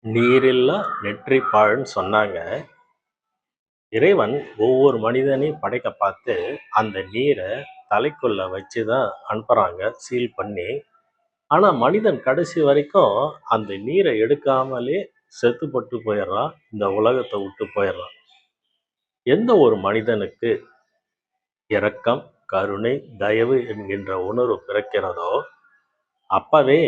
நீரில்லா நெற்றிப்பாழுன்னு சொன்னாங்க. இறைவன் ஒவ்வொரு மனிதனையும் படைக்க பார்த்து, அந்த நீர தலைக்குள்ள வச்சு தான் அனுப்புறாங்க, சீல் பண்ணி. ஆனா மனிதன் கடைசி வரைக்கும் அந்த நீர எடுக்காமலே செத்துப்பட்டு போயிடுறான். இந்த உலகத்த விட்டு போயிடுறான். எந்த ஒரு மனிதனுக்கு இரக்கம், கருணை, தயவு என்கின்ற உணர்வு பிறக்கிறதோ, அப்பவே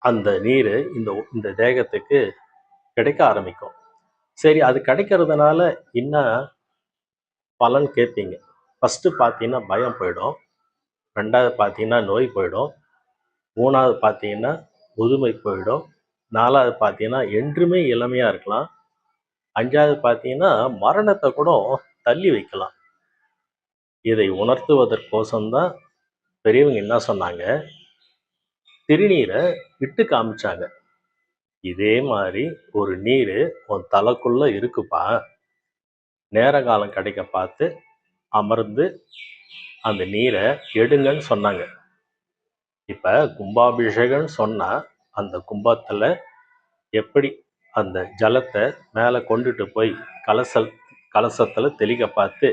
அந்த நீரு இந்த இந்த தேகத்துக்கு கிடைக்க ஆரம்பிக்கும். சரி, அது கிடைக்கிறதுனால என்ன பலன் கேட்பீங்க. ஃபர்ஸ்ட்டு பார்த்தீங்கன்னா பயம் போயிடும். 2வது பார்த்தீங்கன்னா நோய் போயிடும். 3வது பார்த்தீங்கன்னா முதுமை போயிடும். 4வது பார்த்தீங்கன்னா என்றுமே இளமையா இருக்கலாம். 5வது பார்த்தீங்கன்னா மரணத்தை கூட தள்ளி வைக்கலாம். இதை உணர்த்துவதற்கோசம் தான் பெரியவங்க என்ன சொன்னாங்க, திருநீரை இட்டு காமிச்சாங்க. இதே மாதிரி ஒரு நீரு உன் தலைக்குள்ள இருக்குப்பா. நேர காலம் கிடைக்க பார்த்து அமர்ந்து அந்த நீரை எடுங்கன்னு சொன்னாங்க. இப்ப கும்பாபிஷேகம்னு சொன்னா அந்த கும்பத்துல எப்படி அந்த ஜலத்தை மேலே கொண்டுட்டு போய் கலசத்துல தெளிக்க பார்த்து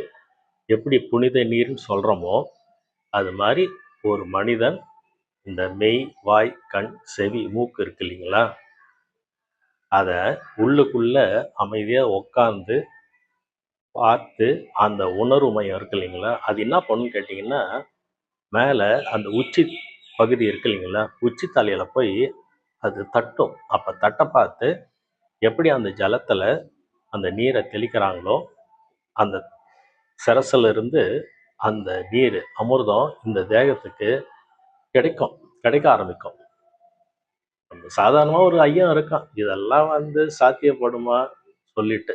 எப்படி புனித நீர்னு சொல்றோமோ, அது மாதிரி ஒரு மனிதன் இந்த மெய், வாய், கண், செவி, மூக்கு இருக்கு இல்லைங்களா, அதை உள்ளுக்குள்ள அமைதியா உட்கார்ந்து பார்த்து அந்த உணர்வு மையம் இருக்கு இல்லைங்களா, அது என்ன பண்ணுன்னு கேட்டிங்கன்னா, மேலே அந்த உச்சி பகுதி இருக்கு இல்லைங்களா, உச்சி தலையில போய் அது தட்டும். அப்போ தட்ட பார்த்து எப்படி அந்த ஜலத்தில் அந்த நீரை தெளிக்கிறாங்களோ, அந்த சரசுல இருந்து அந்த நீர் அமிர்தம் இந்த தேகத்துக்கு கிடைக்கும், கிடைக்க ஆரம்பிக்கும். நம்ம சாதாரணமா ஒரு ஐயம் இருக்கான், இதெல்லாம் சாத்தியப்படுமா சொல்லிட்டு.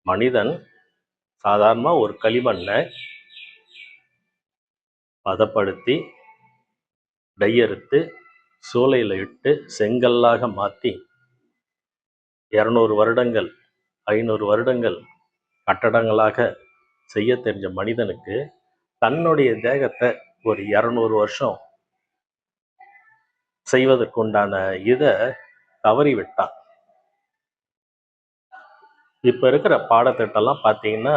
மனிதன் சாதாரணமா ஒரு களிமண்ணை பதப்படுத்தி டையறுத்து சூளையில இட்டு செங்கல்லாக மாற்றி 200 வருடங்கள் 500 வருடங்கள் கட்டடங்களாக செய்ய தெரிஞ்ச மனிதனுக்கு தன்னுடைய தேகத்தை ஒரு 200 வருஷம் செய்வதற்குண்டான இதை தவறி விட்டான். இப்ப இருக்கிற பாடத்திட்டம்லாம் பார்த்தீங்கன்னா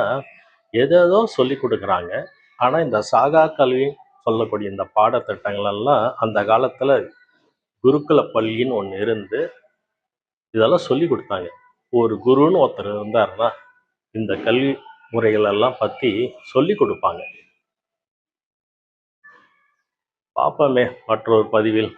எதேதோ சொல்லி கொடுக்குறாங்க. ஆனா இந்த சாகா கல்வி சொல்லக்கூடிய இந்த பாடத்திட்டங்கள் எல்லாம் அந்த காலத்துல குருகுல பள்ளின்னு ஒன்று இருந்து இதெல்லாம் சொல்லி கொடுத்தாங்க. ஒரு குருன்னு ஒருத்தர் இருந்தாருன்னா இந்த கல்வி முறைகள் எல்லாம் பத்தி சொல்லி கொடுப்பாங்க. பார்ப்போமே மற்றொரு பதிவில்.